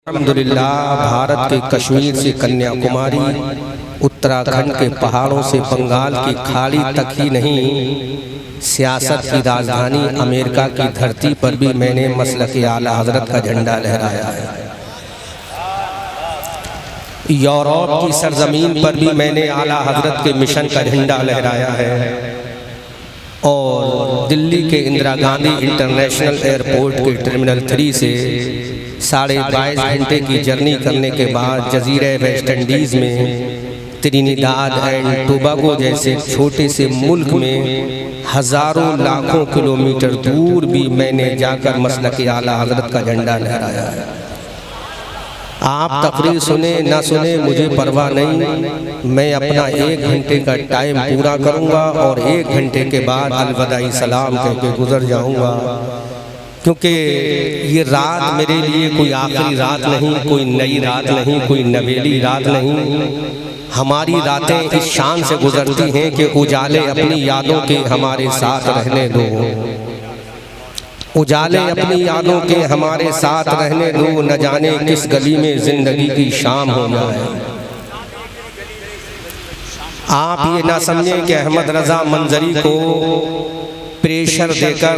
अल्हम्दुलिल्लाह भारत के कश्मीर से कन्याकुमारी, उत्तराखंड के पहाड़ों से बंगाल की खाड़ी तक ही नहीं, सियासत की राजधानी अमेरिका की धरती पर भी मैंने मसलक आला हजरत का झंडा लहराया है। यूरोप की सरजमीन पर भी मैंने आला हजरत के मिशन का झंडा लहराया है और दिल्ली के इंदिरा गांधी इंटरनेशनल एयरपोर्ट के टर्मिनल 3 से 22.5 घंटे की जर्नी करने के बाद जजीरे वेस्ट इंडीज़ में त्रिनिदाद एंड टोबागो जैसे छोटे से मुल्क में हज़ारों लाखों किलोमीटर दूर भी मैंने जाकर मसलक आला हजरत का झंडा लहराया है। आप तकरीर सुने ना सुने मुझे परवाह नहीं, मैं अपना 1 घंटे का टाइम पूरा करूंगा और 1 घंटे के बाद अलविदाई सलाम कह के गुजर जाऊंगा, क्योंकि ये रात मेरे लिए कोई आखिरी रात नहीं, कोई नई रात नहीं, कोई नवेली रात नहीं। हमारी रातें इस शान से गुजरती हैं कि उजाले अपनी यादों के हमारे साथ रहने दो, उजाले अपनी यादों के हमारे साथ रहने दो, न जाने किस गली में जिंदगी की शाम हो जाए। आप ये ना समझें कि अहमद रजा मंजरी को प्रेशर देकर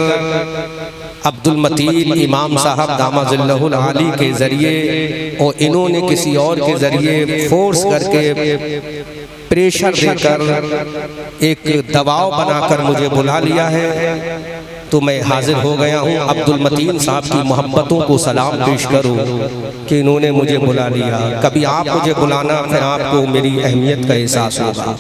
अब्दुल मतीन इमाम साहब दामाजिल्लहुल आली के ज़रिए और इन्होंने किसी और के ज़रिए फोर्स करके प्रेशर देकर एक दबाव बनाकर मुझे बुला लिया है, तो मैं हाजिर हो गया हूँ। अब्दुल मतीन साहब की मोहब्बतों को सलाम पेश करूँ कि इन्होंने मुझे बुला लिया। कभी आप मुझे बुलाना, फिर आपको मेरी अहमियत का एहसास होगा।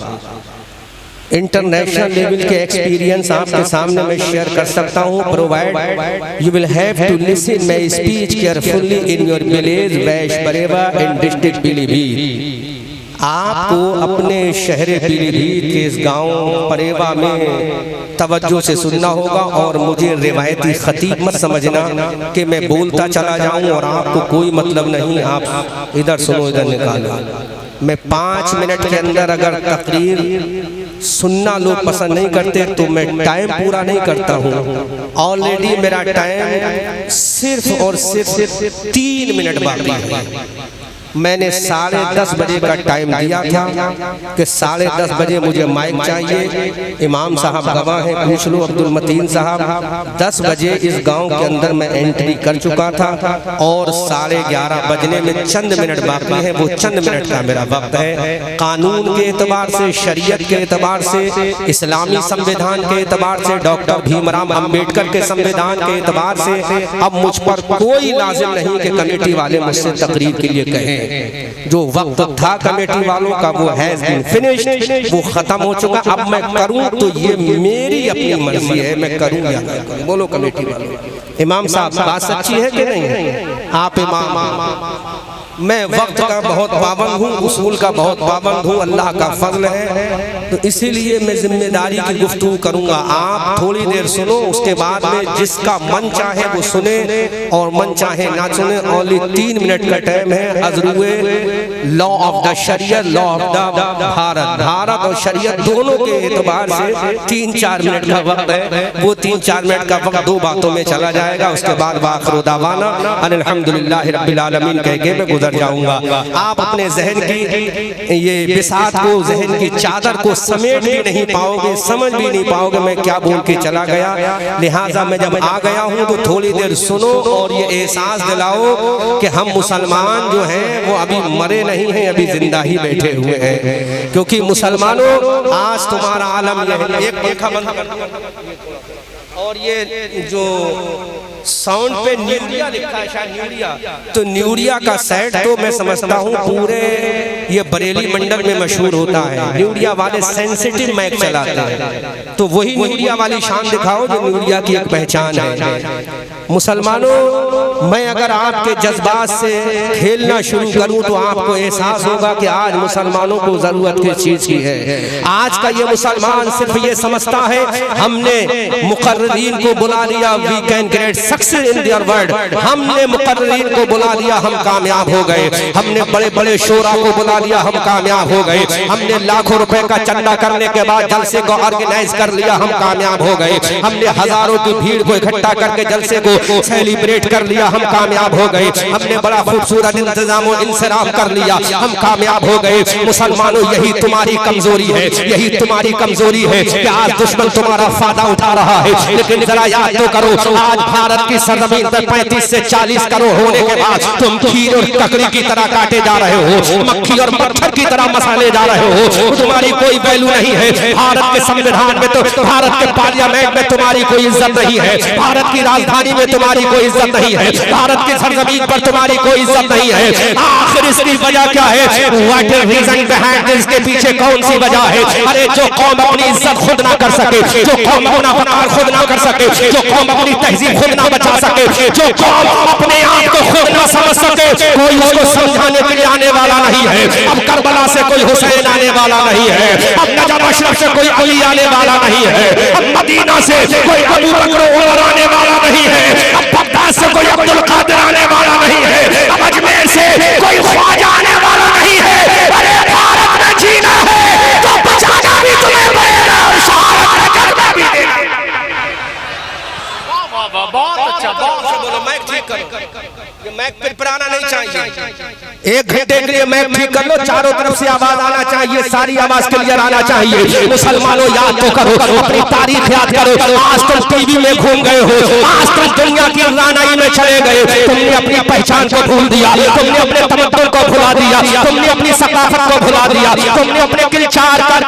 इंटरनेशनल लेवल के एक्सपीरियंस आपके सामने मैं शेयर कर सकता हूँ। Provide you will have to listen my speech carefully in your village वैश बरेवा इन डिस्ट्रिक्ट पीलीभीत। आपको अपने शहर पीलीभीत के इस गांव परेवा में तवज्जो से सुनना होगा और मुझे रिवायती खतीब मत समझना कि मैं बोलता चला जाऊं और आपको कोई मतलब नहीं, आप इधर सुनो इधर निकालो। मैं 5 मिनट के अंदर अगर तकरीर सुनना लोग पसंद नहीं करते तो मैं टाइम पूरा नहीं करता हूँ। ऑलरेडी मेरा टाइम सिर्फ और सिर्फ 3 मिनट बाकी है। मैंने 10:30 बजे का टाइम दिया था कि 10:30 बजे मुझे माइक चाहिए। इमाम साहब गवाह हैं, पूछ लो अब्दुल मतीन साहब। 10 बजे इस गांव के अंदर मैं एंट्री कर चुका था और 11:30 बजने में चंद मिनट बाकी हैं। वो चंद मिनट का मेरा वक्त है। कानून के एतबार से, शरीयत के एतबार से, इस्लामी संविधान के एतबार से, डॉक्टर भीमराव अम्बेडकर के संविधान के एतबार से अब मुझ पर कोई लाजिम नहीं कि कमेटी वाले मुझसे तकरीर के लिए कहें। जो वक्त था कमेटी वालों का वो हैज बीन फिनिश्ड, वो खत्म हो चुका। अब मैं करूं तो ये मेरी अपनी मर्जी है, मैं करूं या ना करूं। बोलो कमेटी वालों। इमाम साहब बात सच्ची है कि नहीं? आप इमाम, मैं वक्त का बहुत पाबंद हूँ, उसूल का बहुत पाबंद हूँ, अल्लाह का फजल है, तो इसीलिए मैं जिम्मेदारी की गुफ्तगू करूँगा। आप थोड़ी देर सुनो, उसके बाद में जिसका मन चाहे वो सुने और मन चाहे ना सुने। ओनली 3 मिनट का टाइम है। अजरुए लॉ ऑफ द शरीयत, लॉ ऑफ द भारत और शरीयत दोनों के एतबार से 3-4 मिनट का वक्त है। वो 3-4 मिनट का वक्त 2 बातों में चला जाएगा। उसके बाद वाखिर दावाना अल्हम्दुलिल्लाहि रब्बिल आलमीन कह के मैं गुजर जाऊंगा। आप अपने जहन की ये बिसात को, जहन की चादर को समेट भी नहीं पाओगे, समझ भी नहीं पाओगे मैं क्या बोल के चला गया। लिहाजा मैं जब आ गया हूं तो थोड़ी देर सुनो और ये एहसास दिलाओ कि हम मुसलमान जो हैं वो अभी मरे नहीं हैं, अभी जिंदा ही बैठे हुए हैं। क्योंकि मुसलमानों आज तुम्हारा आलम यह है। एक पंखा बंद कर और ये जो साउंड पे न्यूरिया लिखा है, शायद न्यूरिया, तो न्यूरिया का सेट तो मैं समझता हूँ पूरे ये बरेली मंडल में मशहूर होता है। न्यूरिया वाले सेंसिटिव माइक चलाते हैं, तो वही न्यूरिया वाली शान दिखाओ जो न्यूरिया की एक पहचान है। मुसलमानों, मैं अगर आपके जज्बात से खेलना शुरू करूं तो आपको एहसास होगा कि आज मुसलमानों को जरूरत किस चीज की है। आज का ये मुसलमान सिर्फ ये समझता है हमने मुकर्ररीन को बुला लिया, we can create success in their world. हमने मुकर्ररीन को बुला लिया, हम कामयाब हो गए। हमने बड़े बड़े शोरा को बुला लिया, हम कामयाब हो गए। हमने लाखों रुपए का चंदा करने के बाद जलसे को ऑर्गेनाइज कर लिया, हम कामयाब हो गए। हमने हजारों की भीड़ को इकट्ठा करके जलसे को को सेलिब्रेट कर लिया, हम कामयाब हो गए। हमने बड़ा खूबसूरत इंतजाम और इंसराम कर लिया, हम कामयाब हो गए। मुसलमानों, यही तुम्हारी कमजोरी है, यही तुम्हारी कमजोरी है कि आज दुश्मन तुम्हारा फायदा उठा रहा है। लेकिन जरा याद तो करो, आज भारत की सरजमीन पर 35 से 40 करोड़ होने के बाद तुम खीर और ककड़ी की तरह काटे जा रहे हो, मक्खी और मच्छर की तरह मसाले जा रहे हो। तुम्हारी कोई वैल्यू नहीं है। भारत के संविधान में तो, भारत के पार्लियामेंट में तुम्हारी कोई इज्जत नहीं है, भारत की राजधानी में तुम्हारी कोई इज्जत नहीं है, भारत की सरजमीन पर तुम्हारी कोई इज्जत नहीं है। आखिर इसकी वजह क्या है? What is reason behind? इसके पीछे कौन सी वजह है? अरे जो कौम अपनी इज्जत खुद ना कर सके, जो कौम अपना वकार खुद ना कर सके, जो कौम अपनी तहजीब खुद ना बचा सके, जो कौम अपने आप को खुद ना समझ सके, कोई उसको समझाने के लिए आने वाला नहीं है। अब करबला से कोई हुसैन आने वाला नहीं है, अब नजफ अशरफ से कोई अली आने वाला नहीं है, अब मदीना से कोई अबू बकर उमर आने वाला नहीं है, अब बगदाद से कोई अब्दुल कादिर आने वाला नहीं है, अब अजमेर से कोई ख्वाजा आने वाला नहीं है। अरे भारत में जीना है तो बचाना भी तुम्हें पड़ेगा और शहादत करना भी देना। बहुत अच्छा, बहुत बोलो। माइक ठीक करो, ये माइक पे पुराना नहीं चाहिए। 1 घंटे के लिए माइक ठीक कर लो, चारों तरफ से आवाज आना चाहिए, सारी आवाज क्लियर आना चाहिए। मुसलमानों, याद तो करो, अपनी तारीख याद करो। आज तुम टीवी में घूम गए हो, आज तुम दुनिया की रानाई में चले गए, तुमने अपनी पहचान को भूल दिया, तुमने अपने तमद्दुन को भुला दिया, तुमने अपनी सकाफत को भुला दिया, तुमने अपने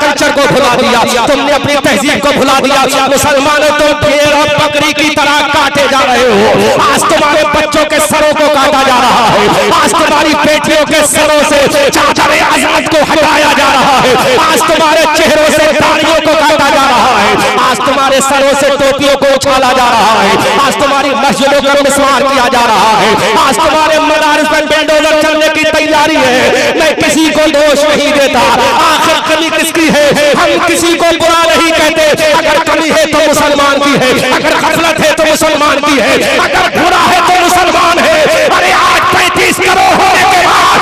कल्चर को भुला दिया, तुमने अपनी तहजीब को भुला दिया। मुसलमानों, तुम भेड़ और बकरी की तरह काटे जा रहे हो। आज तुम्हारे बच्चों के सरों को काटा जा रहा है, आज तुम्हारी बेटियों के सरों से चादर अज़मत को हटाया जा रहा है, आज तुम्हारे चेहरों से दाढ़ियों को काटा जा रहा है, आज तुम्हारे सरों से टोपियों को उछाला जा रहा है, आज तुम्हारी मस्जिदों का मिसमार किया जा रहा है, आज तुम्हारे मदारिस पर बुलडोजर चलने की तैयारी है। मैं किसी को दोष नहीं देता, आखिर कमी किसकी है? हम किसी को बुरा नहीं कहते। अगर कमी है तो मुसलमान की है, अगर गफलत है तो मुसलमान की है, अगर बुरा है तो मुसलमान है। अरे आज 35 करोड़ होने के बाद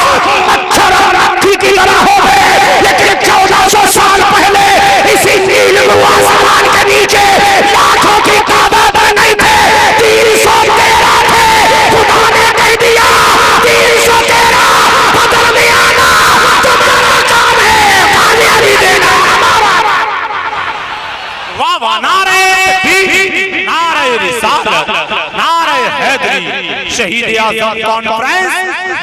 मच्छर और मक्खी की तरह हो गए, लेकिन 1400 साल पहले इसी नील आसमान के नीचे लाखों की तादाद में नहीं थे, 313 थे। खुदा ने कह दिया 313 बदल में आना तुम्हारा काम है, कामयाबी देना हमारा। वाह वाह, नारे नारे रिसालत, नारे हैदरी, शहीद आज़म कॉन्फ्रेंस,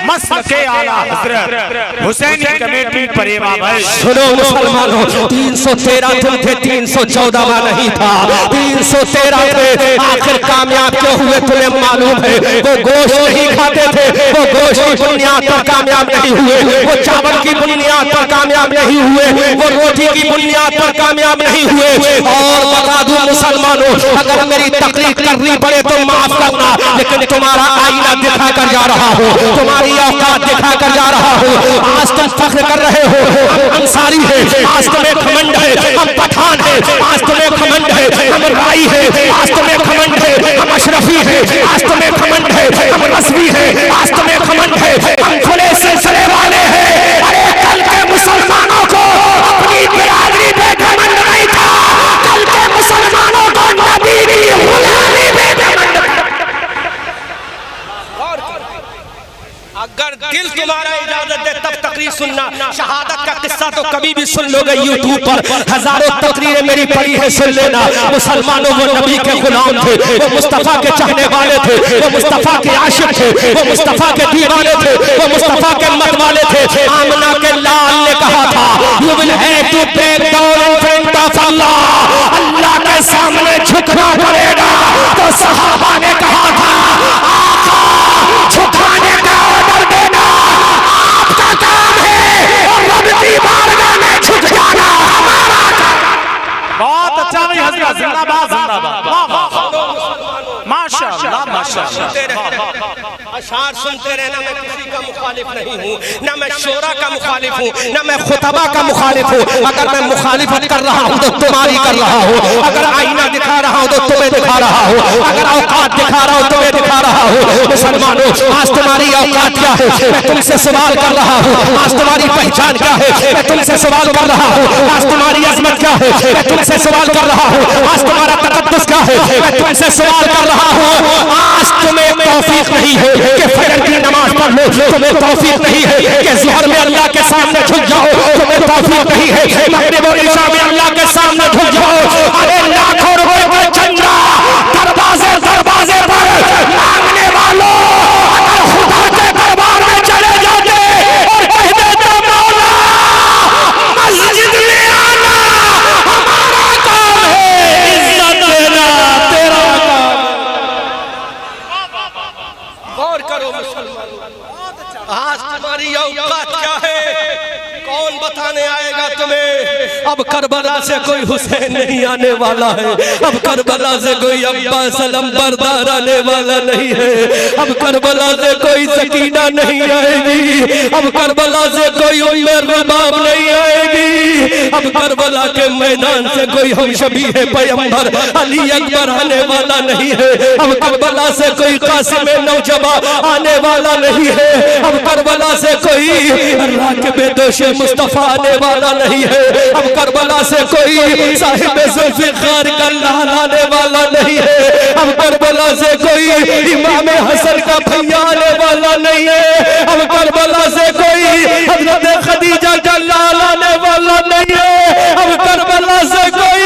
मसलके आला हज़रत हुसैनी कमेटी परेवा भाई। सुनो मुसलमानों, 313 तुम थे, 314वां नहीं था, 313 थे। आखिर कामयाब क्यों हुए तुम्हें मालूम है? वो गोश्त नहीं खाते थे, वो गोश्त की बुनियाद पर कामयाब नहीं हुए, वो चावल की बुनियाद पर कामयाब नहीं हुए, वो रोटी की बुनियाद पर कामयाब नहीं हुए। और बता दूं मुसलमानों, अगर मेरी तकलीफ करनी पड़े तो माफ करना, लेकिन तुम्हारा आईना दिखा कर जा रहा हो, तुम्हारी औकात दिखा कर जा रहा हो। आज तुम फख्र कर रहे हो, हम अंसारी है, आज तुम्हें घमंड है, हम पठान है, आज तुम्हें घमंड है, हम राई है, आज तुम्हें घमंड है, हम अशरफी है, आज तुम्हें घमंड है, हम रस्मी है, आज तुम्हें घमंड है, हम खुले सिलसिले वाले हैं। अरे कल के मुसलमानों को अपनी बिरादरी पे घमंड नहीं था, कल के मुसलमानों को नबी की गुलामी पे घमंड। अगर दिल तुम्हारा इजाजत दे तब तकरीर सुनना। शहादत का किस्सा तो कभी भी सुन लोगे यूट्यूब पर, हजारों तकरीरें मेरी पड़ी है, सुन लेना। मुसलमानों, वो नबी के गुलाम थे, वो मुस्तफा के चाहने वाले थे, वो मुस्तफा के आशिक थे, वो मुस्तफा के दीवाने थे, वो मुस्तफा के मत वाले थे। आमना के लाल ने कहा था, you will have to break down in front of Allah, Allah के सामने झुकना पड़ेगा। तो सहाबा ने कहा था, आका झुकाने का ऑर्डर देना आपका काम है, और रब की बारगाह में झुक जाना हमारा काम। बहुत अच्छा भाई हजरत, जिंदाबाद जिंदाबाद, माशाअल्लाह माशाअल्लाह। आज सुनते रहना, मैं किसी का मुखालिफ नहीं हूँ, ना मैं शोरा का मुखालिफ हूँ, ना मैं खुतबा का मुखालिफ हूँ। अगर मैं मुखालिफत कर रहा हूँ तो तुम्हारी कर रहा हूँ, अगर आईना दिखा रहा हूँ तो तुम्हें दिखा रहा हूँ, अगर औकात दिखा रहा हूँ तुम्हें दिखा रहा हूँ। मुसलमानों, आज तुम्हारी औकात क्या है मैं तुमसे सवाल कर रहा हूँ, आज तुम्हारी पहचान क्या है मैं तुमसे सवाल कर रहा हूँ, आज तुम्हारी अजमत क्या है मैं तुमसे सवाल कर रहा हूँ, आज तुम्हारा तकद्दुस क्या है मैं तुमसे सवाल कर रहा हूँ। आज तुम्हें तौफीक नहीं है कि फजर की नमाज पढ़ लो, तुम्हें तौफीक नहीं है कि ज़ोहर में अल्लाह के सामने झुक जाओ, तुम्हें तौफीक नहीं है मगरिब और इशा में अल्लाह के सामने झुक जाओ। अरे लाखों रुपए का चंदा दरवाजे दरवाजे पर मांगने वालों, अगर खुदा के दरबार में चले जाते और कह देते मौला मस्जिद में आना हमारा काम है, इज्जत देना तेरा काम। गौर करो मुसलमानों, आज तुम्हारी औकात क्या है कौन बताने आएगा तुम्हें। अब करबला से कोई हुसैन नहीं आने वाला है, अब करबला से कोई अब्बास अलम बरदार आने वाला नहीं है, अब करबला से कोई सकीना नहीं आएगी, अब करबला से कोई उम्मे रुबाब नहीं आएगी, अब करबला के मैदान से कोई हम शबीह पैगंबर अली अकबर आने वाला नहीं है, अब करबला से कोई कासिम नौजबा आने वाला नहीं है, अब करबला से कोई राकिब दोश मुस्तफा आने वाला नहीं है, अब करबला से कोई साहिब जुल्फिकार का लाल आने वाला नहीं है, अब करबला से कोई इमाम हसन का भैया आने वाला नहीं है, अब करबला से कोई हजरत खदीजा का लाल आने वाला नहीं है, अब करबला से कोई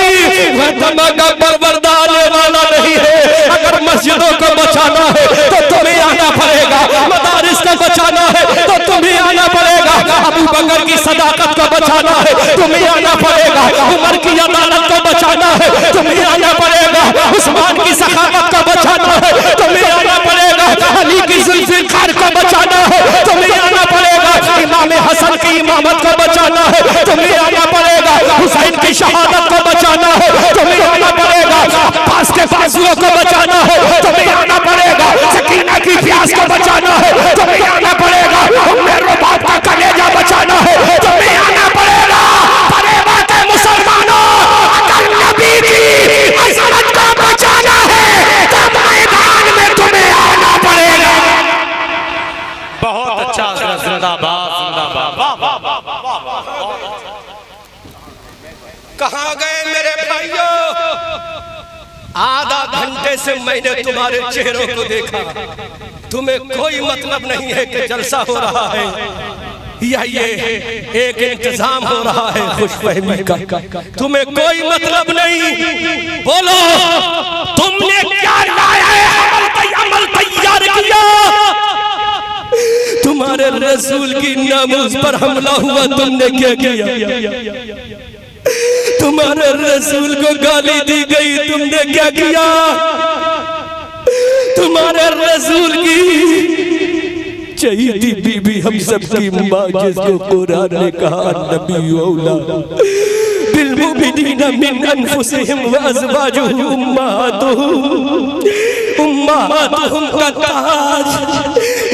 फातिमा का परवरदा आने वाला नहीं है। अगर मस्जिदों को बचाना है तो तुम्हें आना पड़ेगा, मदारिस को बचाना है तो तुम्हें आना पड़ेगा, अबू बकर की सदाकत को बचाना है तुम्हें आना पड़ेगा, उमर की अदालत को बचाना है तुम्हें आना पड़ेगा, उस्मान की सखावत को बचाना है तुम्हें आना पड़ेगा, अली की जुल्फिकार को बचाना है तुम्हें आना पड़ेगा, इमाम हसन की इमामत को बचाना है तुम्हें आना पड़ेगा, हुसैन की शहादत को बचाना है तुम्हें आना पड़ेगा, अब्बास के बाजुओं को बचाना है तुम्हें आना पड़ेगा, सकीना की प्यास को बचाना है तुम्हें आना पड़ेगा, उम्मे रुबाब का कलेजा बचाना है तुम्हें आना पड़ेगा। परेवा के मुसलमानों, अगर नबी की इज्जत को बचाना है तो मैदान में तुम्हें आना पड़ेगा। बहुत अच्छा, जिंदाबाद जिंदाबाद। कहाँ गए मेरे भाइयों? आधा घंटे से मैंने तुम्हारे चेहरों को देखा, तुम्हें कोई मतलब नहीं है कि जलसा हो रहा है या ये एक इंतजाम हो रहा है खुशफहमी का, तुम्हें कोई मतलब नहीं। बोलो तुमने क्या लाया है? अमल तैयार किया, तुम्हारे रसूल की नामूस पर हमला हुआ, तुमने क्या किया? तुम्हारे रसूल को गाली दी गई, तुमने क्या किया? तुम्हारे रसूल की चहीती बीबी हम सबकी माँ, जिसको कुरान ने कहा नबी औला बिलमुमिनीना मिन अनफुसिहिम व अज़वाजुहुम उम्माहातुहुम का ताज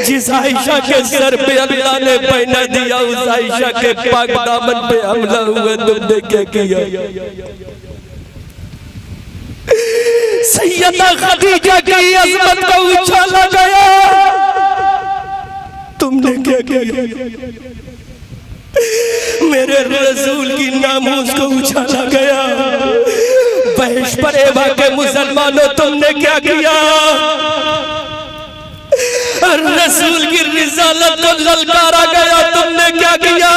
जिस आयशा के सर पे अल्लाह ने पहना दिया, उस आयशा के पाक दामन पे हमला हुआ, तुमने क्या किया? सैयदा खदीजा की अज़मत को उछाला गया, तुमने क्या किया? मेरे रसूल की नामूस को उछाला गया। बहश परेवा के मुसलमानों, तुमने क्या किया? रसूल की रिसालत को ललकारा गया, तुमने क्या किया?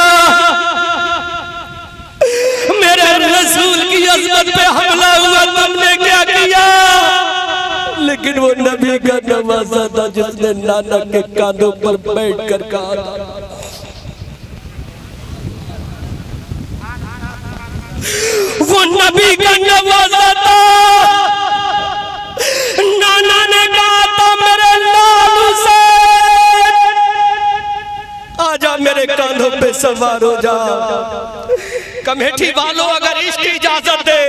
मेरे रसूल की अज़मत पे हमला हुआ, तुमने क्या किया? लेकिन वो नबी का नवासा था जिसने नाना के कांधों पर बैठकर कहा था, वो नबी का नवासा था, नाना ने कहा था मेरे लालू से आजा, मेरे कांधों पे सवार हो जा। कमेटी वालों, अगर इसकी इजाजत दे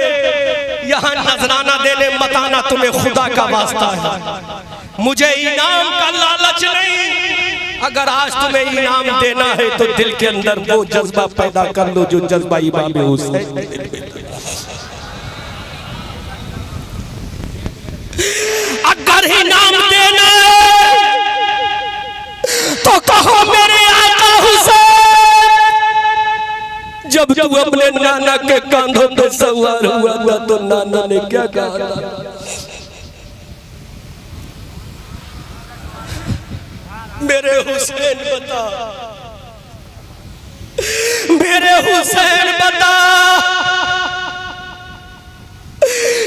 यहाँ नजराना देने मत आना, तुम्हें खुदा का वास्ता है। मुझे इनाम का लालच नहीं, अगर आज तुम्हें इनाम देना है तो दिल के अंदर वो जज्बा पैदा कर लो जो जज्बा इमाम हुसैन ने दिल में था। अगर इनाम देना तो कहो मेरे आका हुसैन, जब तू अपने नाना के कांधों पे सवार हुआ था तो नाना ने क्या कहा था? मेरे हुसैन बता, मेरे हुसैन बता,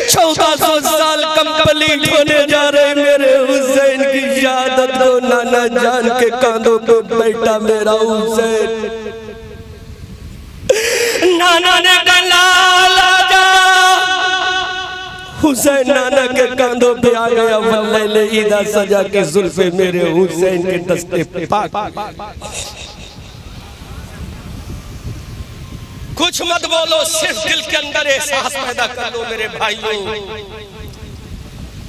1400 साल कंप्लीट होने जा रहे मेरे हुसैन की शहादत को नाना जान के कांधों पे बैठा मेरा हुसैन। नाना ने कहा आजा, हुसैन नाना के कांधों पे आ गया, वल्लैले ईदा सजा के जुल्फे मेरे हुसैन के दस्ते पाक। कुछ मत बोलो, सिर्फ दिल के अंदर एहसास पैदा कर लो मेरे भाइयों,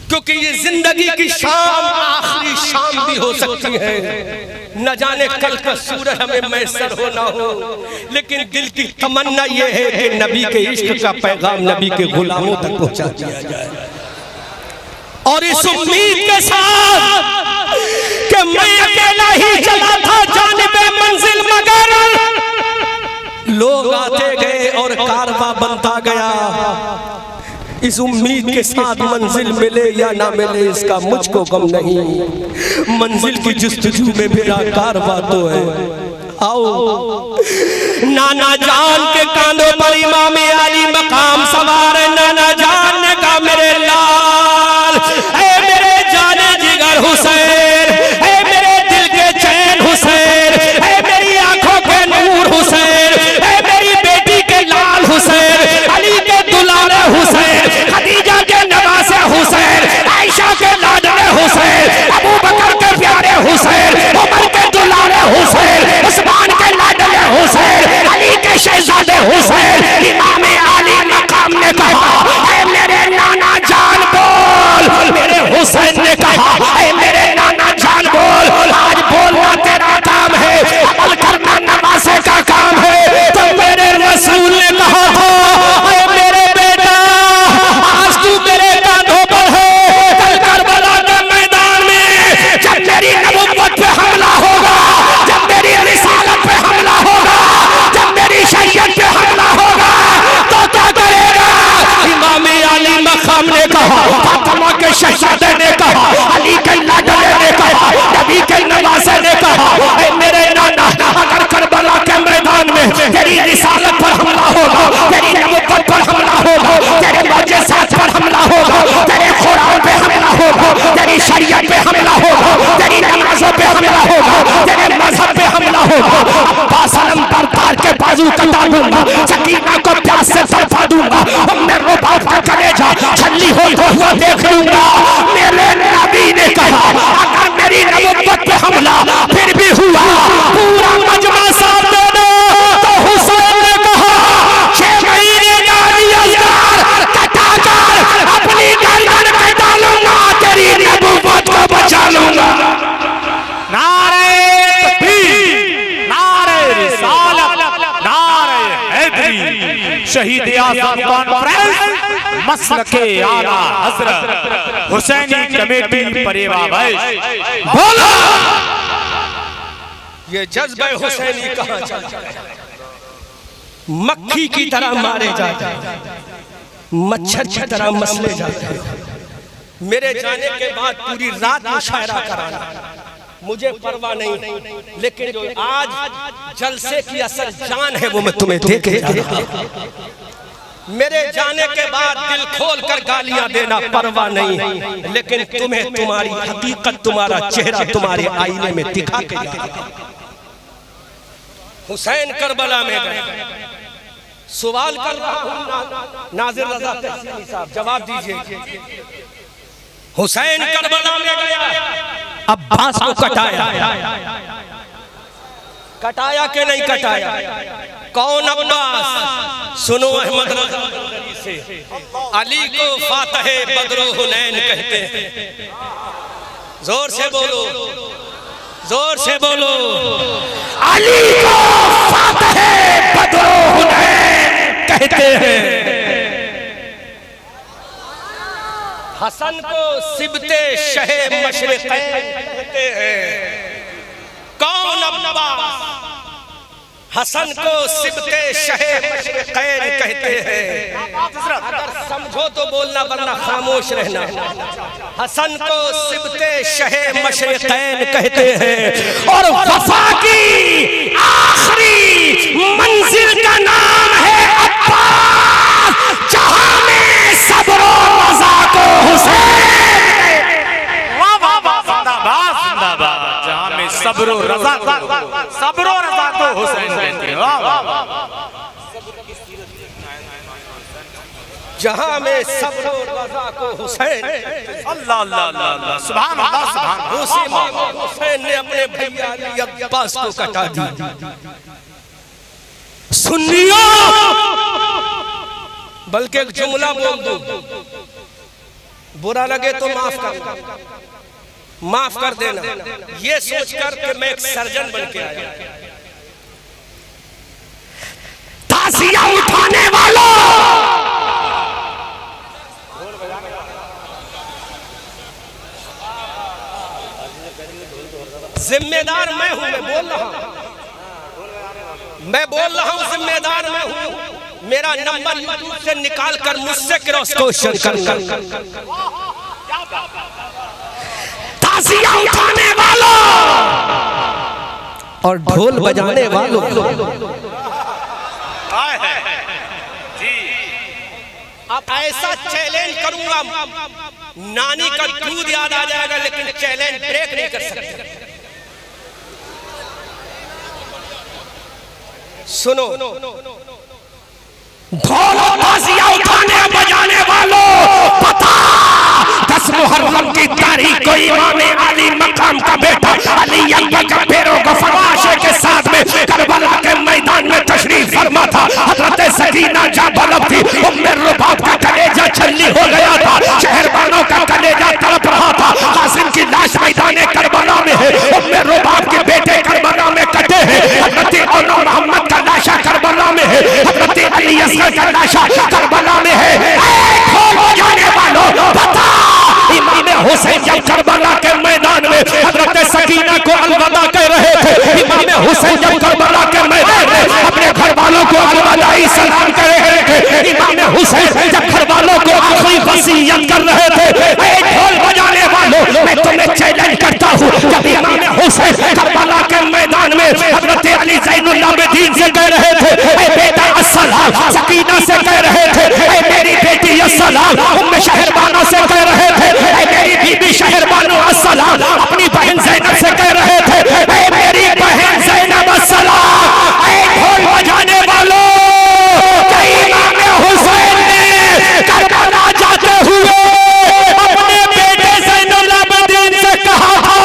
क्योंकि ये जिंदगी की शाम आखिरी शाम भी हो सकती है। न जाने कल का सूरज हमें मैसर हो ना हो, लेकिन दिल की तमन्ना ये है कि नबी के इश्क का पैगाम नबी के गुलामों तक पहुंचा दिया जाए। और इस उम्मीद के साथ कि मैं अकेला ही चला था जानिबे मंजिल, मगर लोग आते गए और कारवां बनता गया। इस उम्मीद के साथ मंजिल मिले या ना मिले इसका मुझको गम नहीं, मंजिल की जुस्तजू में मेरा कारवां तो है। आओ नाना जान के कांधों पर इमाम अली मकाम सवार, नाना जान ने कहा मेरे लाल, ऐ मेरे जाने जिगर हुसैन, ऐ मेरे दिल के चैन हुसैन, ऐ मेरी आंखों के नूर हुसैन, ऐ मेरी बेटी के लाल हुसैन, अली के दुलारे हुसैन, खदीजा के नवासे हुसैन, आयशा के लाडले हुसैन, अबू बकर के प्यारे हुसैन, उमर के दुलारे हुसैन, उस्मान के लाडले हुसैन, अली के शहजादे हुसैन। इमाम अली मकाम ने कहा ऐ मेरे नाना जान बोल, मेरे हुसैन ने कहा ऐ मेरे नाना जान बोल, आज बोलना तेरा काम है, अमल करना नवासे का काम है। तो मेरे रसूल ने कहा ऐ मेरे बेटा, आज तू मेरे कांधों पर है, कल करबला के मैदान में जब मेरी नबुव्वत पे हमला होगा, जब मेरी रिसालत पे हमला होगा, जब मेरी शरीयत पे हमला होगा, तो क्या करेगा? इमाम अली मकाम ने कहा, फातिमा के शहजादे ने कहा, अली के लाडले ने कहा, नबी के नवासे ने कहा ऐ मेरे नाना, अगर करबला के मैदान में तेरी रिसालत पर हमला होगा, तेरी नबुव्वत पर हमला होगा, तेरे मुअज्जिज़ात पर हमला होगा, तेरे कुरान पे हमला होगा, तेरी शरीयत पे हमला होगा, तेरी नमाज़ों पे हमला होगा, तेरे मजहब पे हमला होगा, अब्बास अलम तार के बाजू कटा दूंगा, सकीना को प्यास से तड़पा दूंगा, उम्मे रुबाब का कलेजा छल्ली होता हुआ देख लूंगा। मेरे नबी ने कहा अगर मेरी नबुव्वत पे हमला फिर भी हुआ, पूरा मजमा साथ दे दो। तो हुसैन ने कहा 6 महीने जारी असगार कटाकर अपनी गर्दन पे डालूंगा, तेरी नबुव्वत को बचा लूंगा। नारे तकबीर, नारे रिसालत, नारे हैदरी, शहीद आज़म कॉन्फ्रेंस, मसलके आला हजरत हुसैनी कमेटी परेवा बैश। बोलो ये जज्बे हुसैनी कहाँ चला गया? मक्खी की तरह मारे जाते हैं, मच्छर की तरह मसले जाते हैं। मेरे जाने के बाद पूरी रात मुशायरा कराना मुझे परवाह नहीं, लेकिन जो आज जलसे की असल जान है वो मैं तुम्हें दे के जा रहा हूं। मेरे जाने के बाद दिल खोल कर गालियां देना परवाह नहीं, लेकिन तुम्हें तुम्हारी हकीकत, तुम्हारा चेहरा तुम्हारे आईने में दिखा के जा रहा हूं। हुसैन करबला में गए, सवाल कर रहा हूं नाज़िर रज़ा तहसीनी साहब, जवाब दीजिए। हुसैन करबला में गया, अब्बास को कटाया, कटाया के नहीं कटाया? कौन अब्बास? सुनो अहमद रज़ा से, अली को फातह बद्र हुनैन कहते हैं। जोर से बोलो, जोर से बोलो। अली को फातह बदर हुनैन कहते हैं। हसन को सिबते शहे मशरिक़ैन कहते हैं। कौन अब्बास हसन को सिबते शहे मशरिक़ैन कहते हैं। अगर समझो तो बोलना वरना खामोश रहना। हसन को सिबते शहे मशरिक़ैन कहते हैं और वफा की आखिरी मंजिल का नाम है अब्बास, जहां में सब्र और रज़ा को हुसैन। वाह वाह वाह, जिंदाबाद जिंदाबाद। जहां में सब्र और रज़ा को हुसैन कहते हैं। वाह वाह वाह। जहां में सब्र और रज़ा को हुसैन। अल्लाह अल्लाह अल्लाह, सुभान अल्लाह सुभान अल्लाह। उसी इमाम हुसैन ने अपने भैया अली अब्बास को कटा दी। सुन्नियों, बल्कि एक जुमला बोल दूं, बुरा लगे तो माफ कर देना। ये सोचकर कि मैं एक सर्जन बन के आया। ताज़िया उठाने वालों, जिम्मेदार मैं हूं, मैं बोल रहा हूं जिम्मेदार मैं हूं। मेरा नंबर यूट्यूब से निकाल कर मुझसे क्रॉस क्वेश्चन कर। ताज़िया उठाने वालों और ढोल बजाने वालों, अब ऐसा चैलेंज करूंगा, नानी का दूध याद आ जाएगा, लेकिन चैलेंज ब्रेक नहीं कर सकते। सुनो, ढोल और ताज़िया उठाने बजाने वालों, पता 10 मुहर्रम की तारीख को इमाम अली मकाम का बेटा अली अकबर का फेरों को फवाशे के साथ में करबला के मैदान में तशरीफ फरमा था। हजरत सकीना जहाँ बलब थी, उम्मे रुबाब का कलेजा छल्ली हो गया था, शहरबानों का कलेजा तड़प रहा था। कासिम की लाश मैदान करबला में है, उम्मे रुबाब के बेटे करबला में कटे हैं। हजरत औला मोहम्मद का लाशा करबला में है, हजरत अली असगर का लाशा करबला में है। हो जाने वालों, बता इमाम हुसैन जब करबला के मैदान में हजरत सकीना को अलविदा कह रहे थे, इमाम हुसैन जब करबला के मैदान में अपने घर वालों को अलविदाई सलाम कह रहे थे, इमाम हुसैन जब घर वालों को आखिरी वसीयत कर रहे थे, ढोल बजाने वालों, मैं तुम्हें चैलेंज करता हूँ, जब इमाम हुसैन करबला के मैदान में हजरत अली ज़ैनुल आबिदीन से कह रहे थे, ऐ बेटा अस्सलाम, सकीना से कह रहे थे, ऐ मेरी बेटी अस्सलाम, उम्मे शहरबानो से कह रहे थे, ऐ मेरी बीबी शहरबानो अस्सलाम, अपनी बहन ज़ैनब से कह रहे थे, ऐ मेरी बहन ज़ैनब अस्सलाम। ऐ ढोल बजाने वालों, इमाम हुसैन ने करबला जाते हुए अपने बेटे ज़ैनुल आबिदीन से कहा था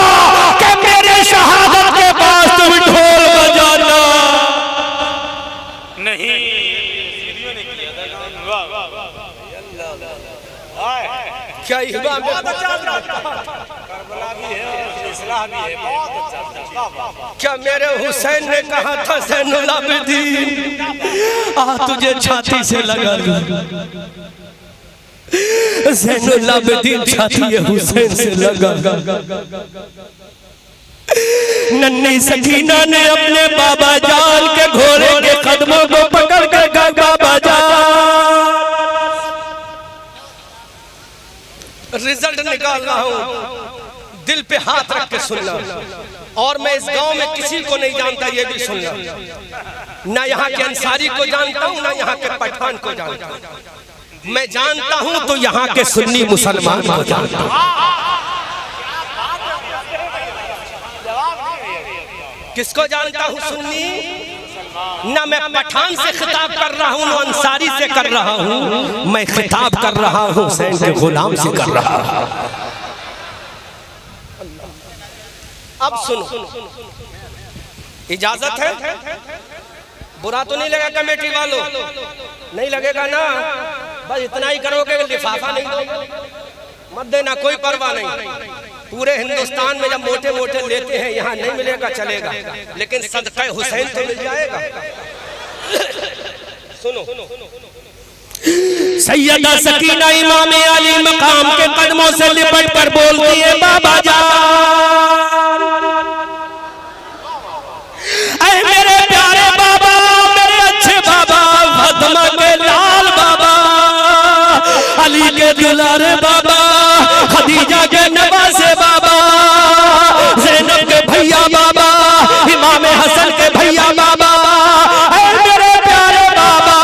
कि मेरे शहादत के पास तुम ढोल बजाना नहीं। क्या इमाम क्या मेरे हुसैन ने कहा था ज़ैनुल आबिदीन आ तुझे छाती से लगा लूं। ज़ैनुल आबिदीन छाती हुसैन से लगा। नन्ही सकीना ने अपने बाबा जान के घोड़े के कदमों को पकड़ कर कहा, बाबा जान रिजल्ट निकाल रहा हूं, दिल पे हाथ रख के सुनना। और मैं इस गांव में किसी को नहीं जानता, ये भी सुनना। ना यहाँ के अंसारी को जानता हूँ, ना यहाँ के पठान को जानता हूँ। मैं जानता हूँ तो यहाँ के सुन्नी मुसलमान को जानता हूँ। किसको जानता हूँ? सुन्नी। ना मैं पठान से खिताब कर रहा हूँ, ना अंसारी से कर रहा हूँ, मैं खिताब कर रहा हूँ हुसैन के गुलाम से कर रहा हूँ। अब सुनो, इजाजत है? बुरा तो नहीं लगा कमेटी वालों? नहीं लगेगा ना? बस इतना ही करोगे, लिफाफा नहीं दोगे, मत देना, कोई परवाह नहीं। पूरे हिंदुस्तान में जब मोटे मोटे लेते हैं, यहाँ नहीं मिलेगा चलेगा, लेकिन सदका हुसैन तो मिल जाएगा। सुनो, सैयदा सकीना इमाम अली मकाम के कदमों से लिपट कर बोलती है, बाबा जान, ऐ मेरे प्यारे बाबा, मेरे अच्छे बाबा, फातिमा के लाल बाबा, अली के दुलारे बाबा, खदीजा के नवासे बाबा, ज़ैनब के भैया बाबा, इमाम हसन के भैया बाबा, ऐ मेरे प्यारे बाबा,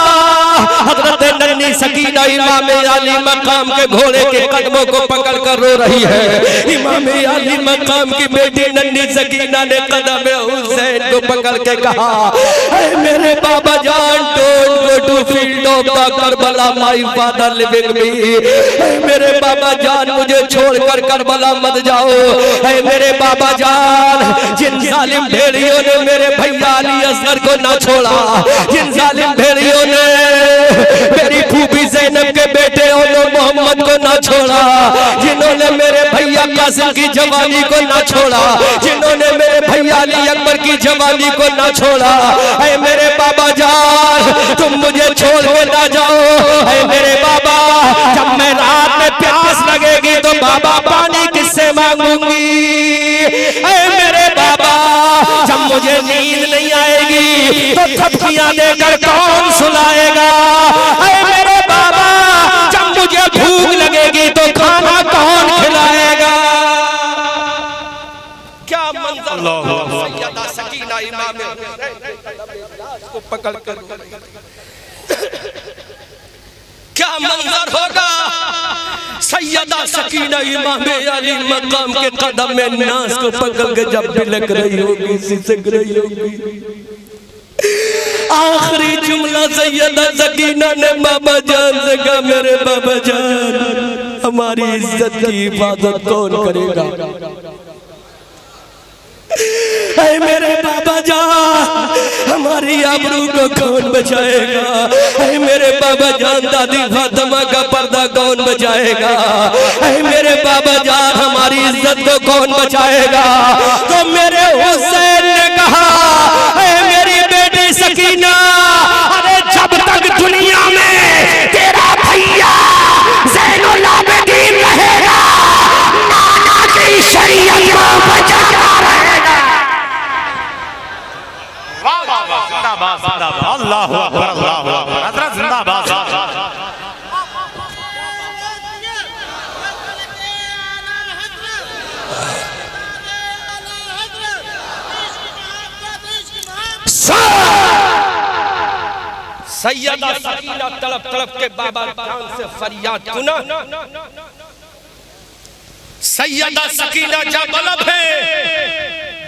हजरत नन्ही सकीना इमाम अली मकाम के घोड़े के कदमों को पकड़ कर रो रही है। इमाम अली मकाम की बेटी नन्ही सकीना ने कदम हुसैन को पकड़ के कहा, ऐ मेरे बाबा जान, don't go to field of Karbala, my father living me, ऐ मेरे बाबा जान, मुझे छोड़कर करबला मत जाओ। ऐ मेरे बाबा जान, जिन जालिम भेड़ियों ने मेरे भैया अली असगर को ना छोड़ा, जिन जालिम भेड़ियों ने मेरी फूफी ज़ैनब के बेटे और मोहम्मद को ना छोड़ा, जिन्होंने मेरे भैया कासिम की जवानी को ना छोड़ा, जिन्होंने मेरे भैया अली अकबर की जवानी को ना छोड़ा, ऐ मेरे बाबा जान, तुम मुझे छोड़ के ना जाओ। ऐ मेरे बाबा, जब मैं रात में प्यास लगेगी तो बाबा पानी किससे मांगूंगी? ऐ मेरे बाबा, जब मुझे नींद नहीं आएगी तो थपकियां देकर कौन सुलाएगा? ऐ मेरे बाबा, जब मुझे भूख लगेगी तो खाना कौन खिलाएगा? क्या मंजर सैयदा सकीना इमाम को पकड़ कर, क्या मंजर होगा? सैयदा सकीना इमाम अली मकाम के कदम में नाज को पकड़ के जब बिलक रही होगी, सिसक रही होगी, आखिरी जुमला सैयदा सकीना ने बाबा जान से कहा, मेरे बाबा जान, हमारी इज्जत की हिफाजत कौन करेगा? ऐ मेरे बाबा जान, हमारी आबरू को कौन बचाएगा? ऐ मेरे बाबा जान, दादी फातिमा का पर्दा कौन बचाएगा? ऐ मेरे बाबा जान, हमारी इज्जत को कौन बचाएगा? तो मेरे हुसैन ने कहा, ऐ मेरी बेटी सकीना, अरे जब तक दुनिया में तेरा भैया ज़ैनुल आबिदीन रहेगा, नाना की शरीयत को बचाता रहेगा। वाह वाह वाह, जिंदाबाद जिंदाबाद, अल्लाहु अकबर अल्लाहु अकबर, हजरत जिंदाबाद। सैयदा सकीना तड़प तड़प के बाबा जान से फरियाद सुना। सैयदा सकीना जबलब है,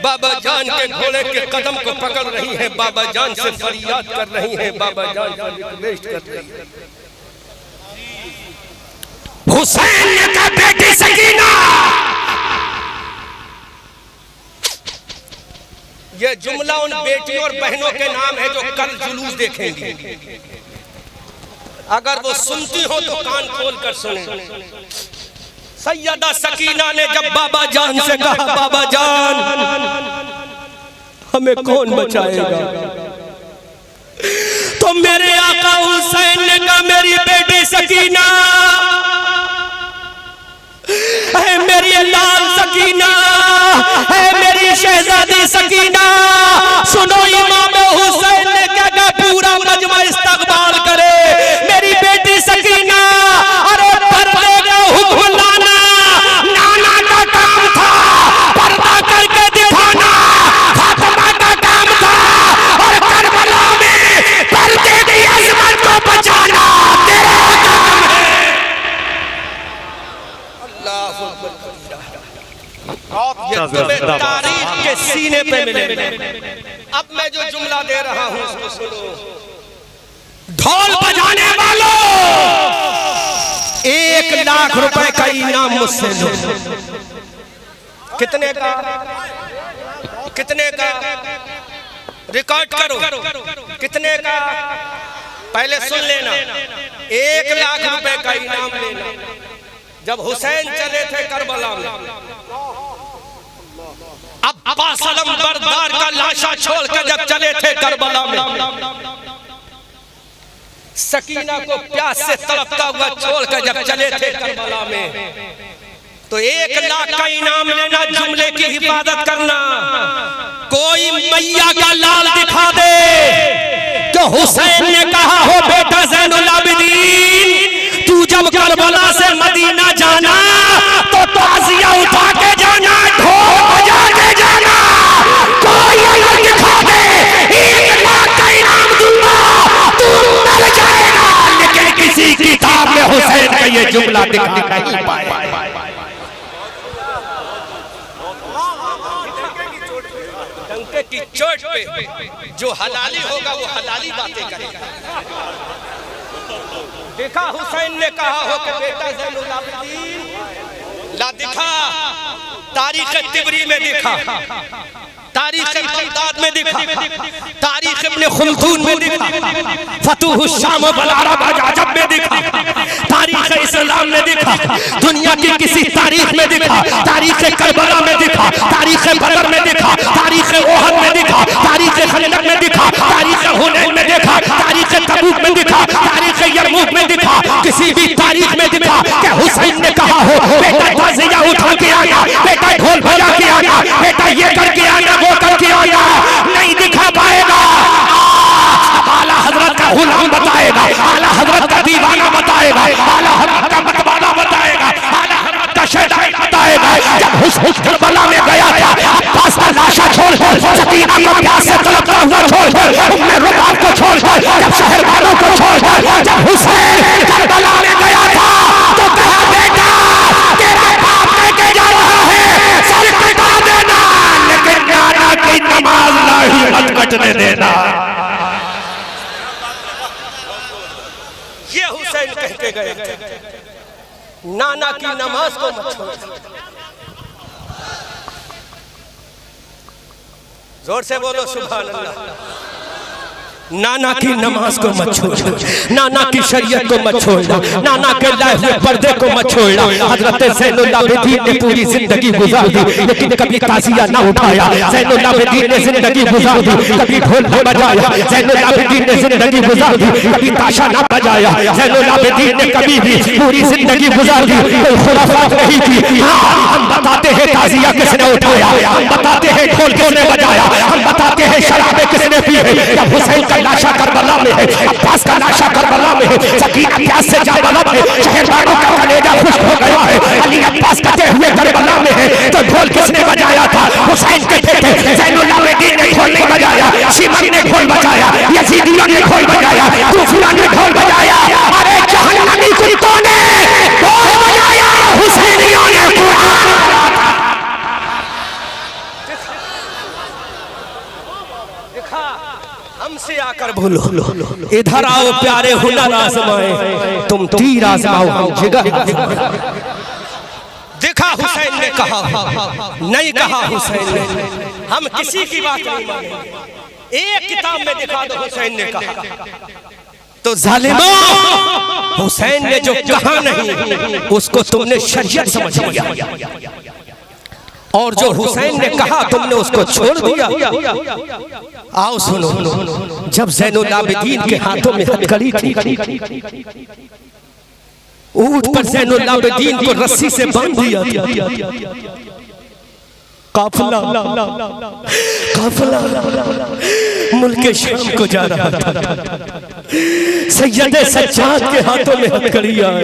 बाबा जान के घोड़े के कदम को पकड़ रही है, बाबा जान से फरियाद कर रही है, बाबा जान से रिक्वेस्ट कर रही है। हुसैन का बेटी सकीना, ये जुमला उन बेटियों और बहनों के नाम है जो कल जुलूस देखेंगी। अगर वो सुनती हो तो कान खोल कर सुने। सैयदा सकीना ने जब बाबा जान से कहा, बाबा जान, हमें कौन बचाएगा? तो मेरे आका हुसैन ने कहा, मेरी बेटी सकीना, है मेरी लाल सकीना, है मेरी शहजादी सकीना, सुनो इमाम हुसैन ने क्या कहा, पूरा मजमा इस्तकबाल करे। मेरी बेटी सकीना, अरे पर्दे का हुक्म लाना नाना का काम था, पर्दा करके दिखाना फातिमा का काम था, और करबला में पर्दे की अजमत को बचाना तेरा काम है। तारीख के सीने पे मिले। अब मैं जो जुमला दे रहा हूं उसको सुनो। ढोल बजाने वालों, 1 लाख रुपए का इनाम मुझसे लो। कितने का? कितने का? रिकॉर्ड करो। कितने का? पहले सुन लेना। 1 लाख रुपए का इनाम लेना। जब हुसैन चले थे करबला में, अब्बास अलम बरदार का लाशा छोड़कर जब चले थे करबला में, सकीना को प्यास से तड़पता हुआ छोड़कर जब चले थे करबला में, तो 1 लाख का इनाम लेना, जुमले की हिफाजत करना। कोई मैया का लाल दिखा दे तो हुसैन ने कहा हो बेटा ज़ैनुल आबिदीन, तू जब करबला से मदीना जाना तो ताज़िया उठा के जाना, ढोल बजा के जाना। कोई अगर दिखा दे 1 लाख का इनाम दूंगा, तू मर जाएगा। लेकिन किसी किताब में हुसैन का ये जुमला दिखा नहीं पाया। डंके की चोट पे जो हलाली होगा वो हलाली बातें करेगा। देखा हुसैन ने कहा हो कि बेटा ज़ैनुल आबिदीन ला दिखा, तारीख तिबरी में दिखा, तारीख बगदाद में दिखा, तारीख इब्न खुल्दून में दिखा, फतूह शाम व बलारब अजाजब में दिखा, तारीख इस्लाम में दिखा, दुनिया की किसी तारीख में दिखा, तारीख करबला में दिखा, तारीख बदर में दिखा, तारीख ओहद में दिखा, तारीख खंदक में दिखा, तारीख हुनैन में दिखा, तारीख तबूक में दिखा, तारीख यरमूक में दिखा, किसी भी तारीख में दिखा कि हुसैन ने कहा हो बेटा ताज़िया उठा के आया, बेटा ढोल बजा के आया, बेटा ये करके आया, वो करके आया। नहीं दिखा पाएगा। आला हजरत का गुलाम बताएगा, आला हजरत का दीवाना बताएगा, आला हजरत का मतवाला बताएगा, आला हजरत का शहदाई बताएगा। जब हुसैन करबला में गया था, अब्बास का लाशा छोड़कर, सकीना को प्यास से तड़पता हुआ छोड़कर, उम्मे रुबाब को छोड़कर, जब शहर वालों को छोड़कर, जब हुसैन करबला में गया था तो कहा बेटा तेरा बाप लेके जा रहा है, सर कटा देना, लेकिन नाना की नमाज नहीं मत कटने देना। ये हुसैन कह के गए थे, नाना की नमाज को मत छोड़ना। जोर से बोलो सुभान अल्लाह। नाना की नमाज को मत छोड़ना, नाना की शरीयत को मत छोड़ना, नाना के लाए हुए पर्दे को मत छोड़ना। हजरत ज़ैनुल आबिदीन ने पूरी जिंदगी गुजार दी, लेकिन कभी ताज़िया ना उठाया। ज़ैनुल आबिदीन ने जिंदगी गुजार दी, कभी ढोल न बजाया। ज़ैनुल आबिदीन ने जिंदगी गुजार दी, कभी ताशा ना बजाया। ज़ैनुल आबिदीन ने कभी भी पूरी जिंदगी गुजार दी, कोई खुराफात नहीं की। हम बताते हैं ताज़िया किसने उठाया, हम बताते हैं ढोल किसने बजाया, हम बताते हैं शराबे किसने पी है। जब हुसैन का लाशा करबला में है, अब्बास का लाशा करबला में है, सकीना प्यास से जाबला में है, शहर वालों का कलेजा खुश्क हो गया है। अली अब्बास कहते हुए करबला में है, तो ढोल किसने बजाया था? हुसैन कहते थे। ज़ैनुल आबिदीन ने ढोल नहीं बजाया, शिमरी ने ढोल बजाया, यजीदियों ने ढोल बजाया, तूफिया ने ढोल बजाया। अरे जहन्नमी कुत्तों ने ढोल बजाया, हुसैनियों ने कुरान। हमसे आकर बोलो, इधर आओ प्यारे हुनर आजमाए, तुम तीर आजमाओ हम जिगर। देखा हुसैन ने कहा, नहीं कहा हुसैन ने, हम किसी की बात नहीं मानेंगे। एक किताब में दिखा दो हुसैन ने कहा, तो जालिमो हुसैन ने जो कहा नहीं उसको तुमने शरीयत समझ लिया, और जो हुसैन ने कहा तुमने उसको छोड़ दिया। आओ सुनो, जब ज़ैनुल आबिदीन के हाथों में हथकड़ी थी, ऊंट पर ज़ैनुल आबिदीन को रस्सी से बांध दिया। काफिला मुल्क शाम को जा रहा था, सैयद सज्जाद के हाथों में हथकड़ी आई।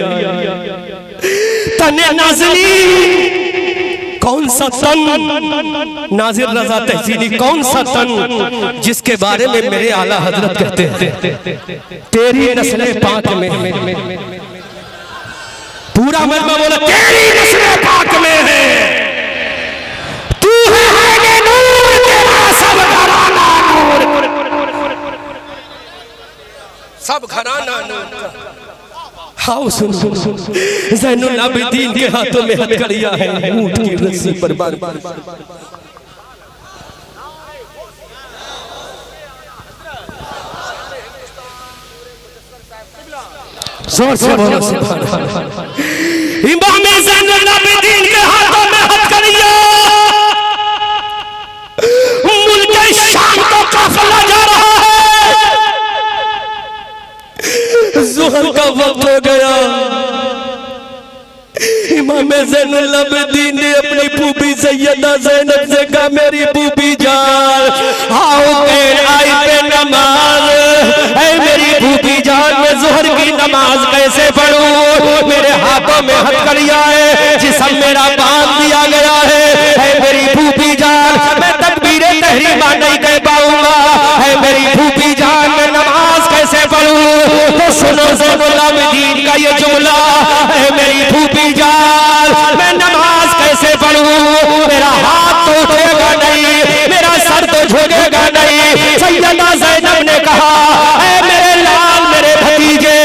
तने नाज़रीन कौन सा तन, नाजिर रजा तहसीनी, कौन सा तन जिसके बारे में मेरे आला हजरत कहते हैं तेरी नस्ल पाक में, पूरा मजमा बोला तेरी नस्ल पाक में है, तू है नूर, तेरा सब घराना नूर, सब घराना नूर। हाँ सुन, ज़ैनुल आबिदीन के हाथों में हथकड़ियां है, ऊंट की रस्सी पर बांध। जोर से बोलो सुभान अल्लाह। इमाम ज़ैनुल आबिदीन के हाथों में हथकड़ियां, मुल्क शाम को काफिला जा रहा है। ज़ुहर का वक्त हो गया। इमाम ज़ैनुल आबिदीन ने अपनी फूफी सैयदा ज़ैनब से कहा, मेरी फूफी जान आओ देर आई पे नमाज। ऐ मेरी फूफी जान, मैं ज़ुहर की नमाज कैसे पढ़ूं? मेरे हाथों में हथकड़ियां है, जिस्म मेरा बांध दिया गया है। ऐ मेरी फूफी जान, मैं तकबीरे तहरीमा नहीं कह पाऊंगा। ऐ मेरी फूफी जान, मैं नमाज कैसे पढ़ूं? तो सुनो ज़ैनुल आबिदीन का ये जुमला, ऐ मेरी फूफी जान, मैं नमाज कैसे पढ़ूं? मेरा हाथ तो उठेगा नहीं, मेरा सर तो झुकेगा नहीं। सैयदा ज़ैनब ने कहा, ऐ मेरे लाल, मेरे भतीजे,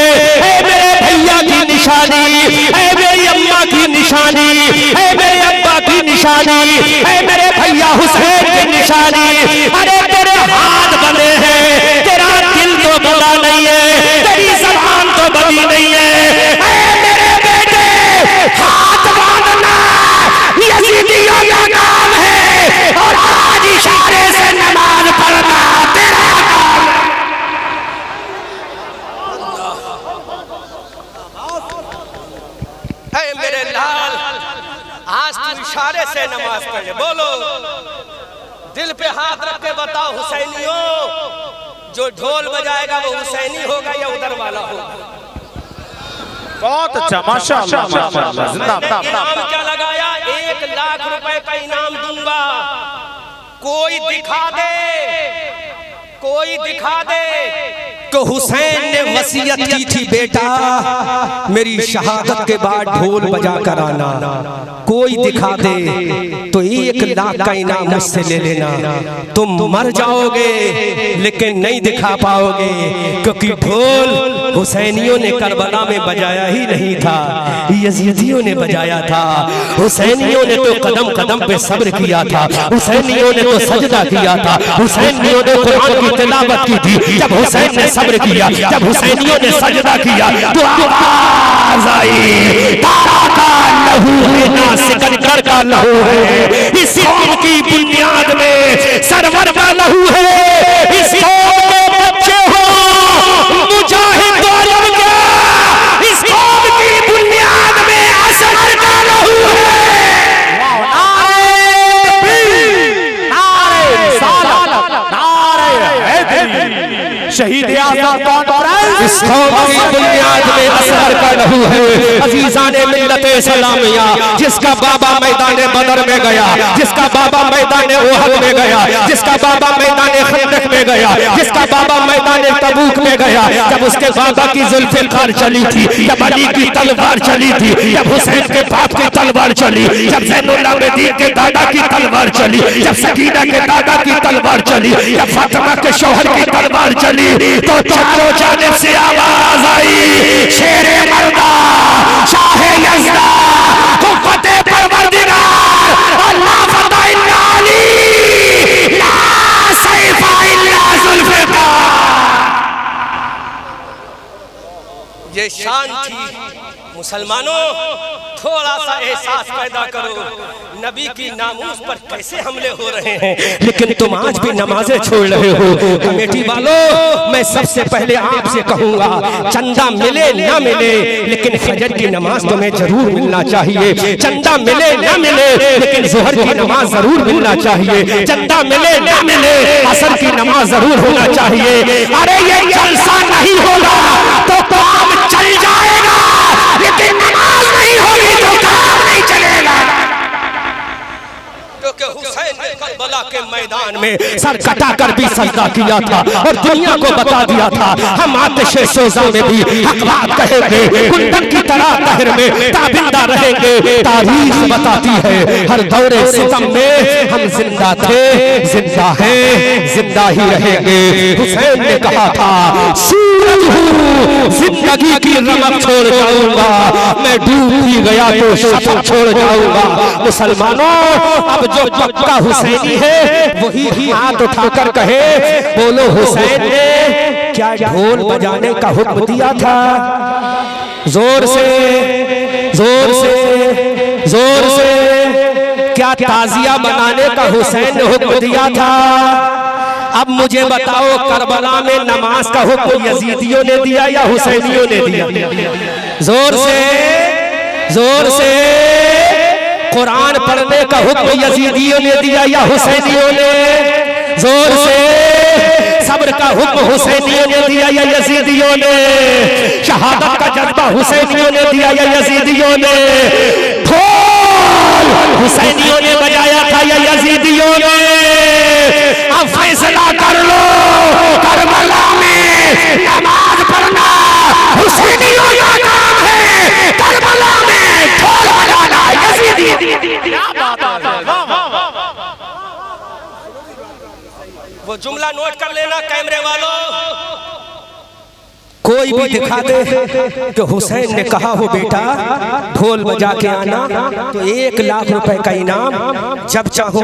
ऐ मेरे भैया की निशानी, ऐ मेरी अम्मा की निशानी, ऐ मेरे अब्बा की निशानी, ऐ मेरे भैया हुसैन की निशानी। अरे तेरे हाथ बंधे हैं, तेरा दिल तो बंधा नहीं है, तेरी ज़बान तो बंधी नहीं है। ऐ मेरे बेटे, हाथ बांधना यज़ीदियों का काम है, और आज इशारे से नमाज पढ़ना तेरा काम है। मेरे लाल, आज तू इशारे से नमाज पढ़ ले। बोलो, दिल पे हाथ रख के बताओ हुसैनियों, जो ढोल बजाएगा वो हुसैनी होगा या उधर वाला होगा? बहुत अच्छा, माशाअल्लाह माशाअल्लाह, जिंदाबाद। इनाम क्या लगाया? 1 लाख रुपए का इनाम दूंगा। कोई दिखा दे, कोई दिखा दे। तो हुसैन ने वसीयत की थी, बेटा मेरी शहादत के बाद ढोल बजा कर आना। कोई दिखा दे तो 1 लाख का इनाम मुझसे ले लेना। तुम मर जाओगे लेकिन नहीं दिखा पाओगे, क्योंकि ढोल हुसैनियों ने करबला में बजाया ही नहीं था, यजीदियों ने बजाया था। हुसैनियों ने तो कदम कदम पे सब्र किया था, हुसैनियों ने तो सजदा किया था, हुसैनियों ने कुरान की तिलावत की थी। जब हुसैन ने सब्र किया, जब हुसैनियों ने सजदा किया, तो आवाज आई, तारा का लहू है ना सिकंदर का लहू है, इस कौम की बुनियाद में सरवर का लहू है। इस कौम के बच्चे हो मुजाहिद दौलत का, इस कौम की बुनियाद में असगर का लहू है। शहीद आज़ाद कॉन्फ्रेंस, इस कौम की बुनियाद में असगर का लहू है। अजीज़ाने मिल्लत इस्लामिया, जिसका बाबा मैदान बदर में गया, जिसका बाबा मैदान उहद में गया, जिसका बाबा मैदान खंदक में गया, जिसका बाबा मैदान तबूक में गया, जब उसके बाबा की जुल्फ़िकार चली थी, जब अली की तलवार चली थी, जब हुसैन के बाप की तलवार चली, जब ज़ैनुल आबिदीन के दादा की तलवार चली, जब सकीना के दादा की तलवार चली, जब फातिमा के शौहर की तलवार चली, तो चारों जानिब से आवाज आई, शेरे मर्दा, शाहे यज़दा, कुव्वते परवरदिगार, अल्लाह फता इल्ला अली, ला सैफा इल्ला ज़ुल्फ़िकार। ये शान थी। मुसलमानों, थोड़ा सा एहसास पैदा करो, नबी की नामूस पर कैसे हमले हो रहे हैं, लेकिन तुम आज भी नमाजें छोड़ रहे हो। कमेटी वालों, मैं सबसे पहले आपसे कहूंगा, चंदा मिले ना मिले, लेकिन फजर की नमाज तुम्हें जरूर मिलना चाहिए। चंदा मिले ना मिले, लेकिन ज़ोहर की नमाज जरूर मिलना चाहिए। चंदा मिले ना मिले, असर की नमाज जरूर होना चाहिए। अरे ये जलसा नहीं होगा तो काम चल जाएगा, लेकिन नमाज नहीं होगी तो काम नहीं चलेगा। क्योंकि हुसैन ने करबला के मैदान में सर कटाकर भी सजदा किया था और दुनिया को बता दिया था, हम आतिशे सोजा में भी हक बात कहेंगे, कुंदन की तरह तहर में ताबिंदा रहेंगे। तारीख बताती है हर दौरे सितम में हम जिंदा थे, जिंदा हैं, जिंदा ही रहेंगे। हुसैन ने कहा था, सूरज हूँ, जिंदगी की रमक छोड़ जाऊंगा, मैं डूब भी गया तो शफक छोड़ जाऊंगा। मुसलमानों, अब जो पक्का हुसैनी है वही हाथ उठाकर कहे, बोलो हुसैन ने क्या ढोल बजाने का हुक्म दिया था? जोर से जोर से क्या ताजिया मनाने का हुसैन ने हुक्म दिया था? अब मुझे बताओ, करबला में नमाज का हुक्म यजीदियों ने दिया या हुसैनियों ने दिया? जोर से कुरान पढ़ने का हुक्म यजीदियों ने दिया या हुसैनियों ने? जोर से सब्र का हुक्म हुसैनियों ने दिया या यजीदियों ने? शहादत का जज्बा हुसैनियों ने दिया या यजीदियों ने? ढोल हुसैनियों ने बजाया था या यजीदियों ने? अब फैसला कर लो, करबला में नमाज पढ़ना हुसैनियों का काम है, करबला में ढोल बजाना यजीदी। वो जुमला नोट कर लेना कैमरे वालों। कोई भी दिखा दे कि हुसैन ने कहा हो बेटा ढोल बजा के आना तो 1 लाख रुपए का इनाम, जब चाहो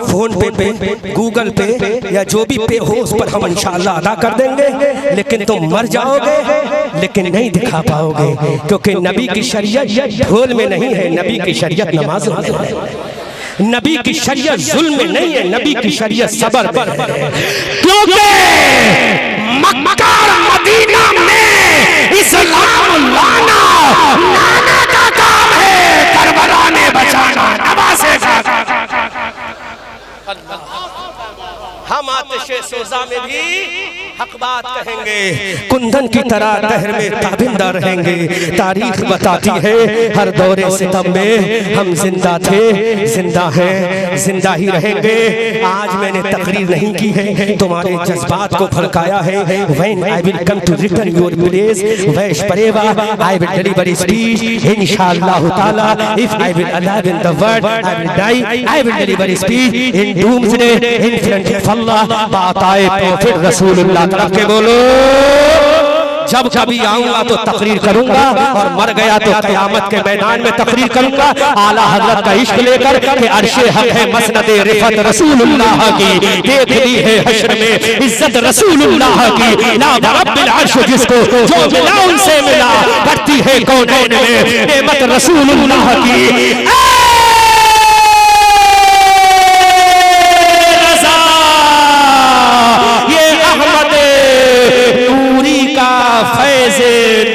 फोन पे गूगल पे या जो भी पे हो उस पर हम इंशाअल्लाह अदा कर देंगे। लेकिन तुम मर जाओगे लेकिन नहीं दिखा पाओगे, क्योंकि नबी की शरीयत ढोल में नहीं है, नबी की शरीयत नमाज में है। नबी की शरीयत जुल्म में नहीं है, नबी की शरीयत सबर पर है। क्योंकि मक्का और मदीना में इस्लाम लाना नाना का काम है, करबला में बचाना नवासे का। हम आतिशे सोजा में भी हक बात कहेंगे, कुंदन की तरह दहर में ताबिंदा रहेंगे। तारीख बताती है हर दौरे सितम में हम जिंदा थे, जिंदा हैं, जिंदा ही रहेंगे। आज मैंने तकरीर नहीं की है, तुम्हारे जज्बात को भड़काया है। When I will come to return your place, Vaish Pareva, I will deliver a speech, inshallah ta'ala. If I will alive in the world, I will die, I will deliver a speech in doomsday, in front of Allah, बाताए prophet रसूलुल्लाह तरफ के बोलो। जब कभी आऊंगा तो तकरीर करूंगा और मर गया तो कयामत के मैदान में तकरीर करूंगा। आला हजरत का इश्क लेकर के अर्शे हक है मसनदे रिफत रसूलुल्लाह की, देख ली है हश्र में इज्जत रसूलुल्लाह की। ना रब्बिल अर्श जिसको जो मिला उनसे मिला, बढ़ती है कौनैन में नेमत रसूलुल्लाह की।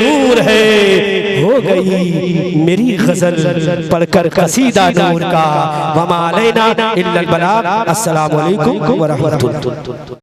नूर है हो गई मेरी गजल पढ़कर कसीदा नूर का। वमा अलैना इल्लल बलाग। अस्सलामु अलैकुम व रहमतुल्लाह।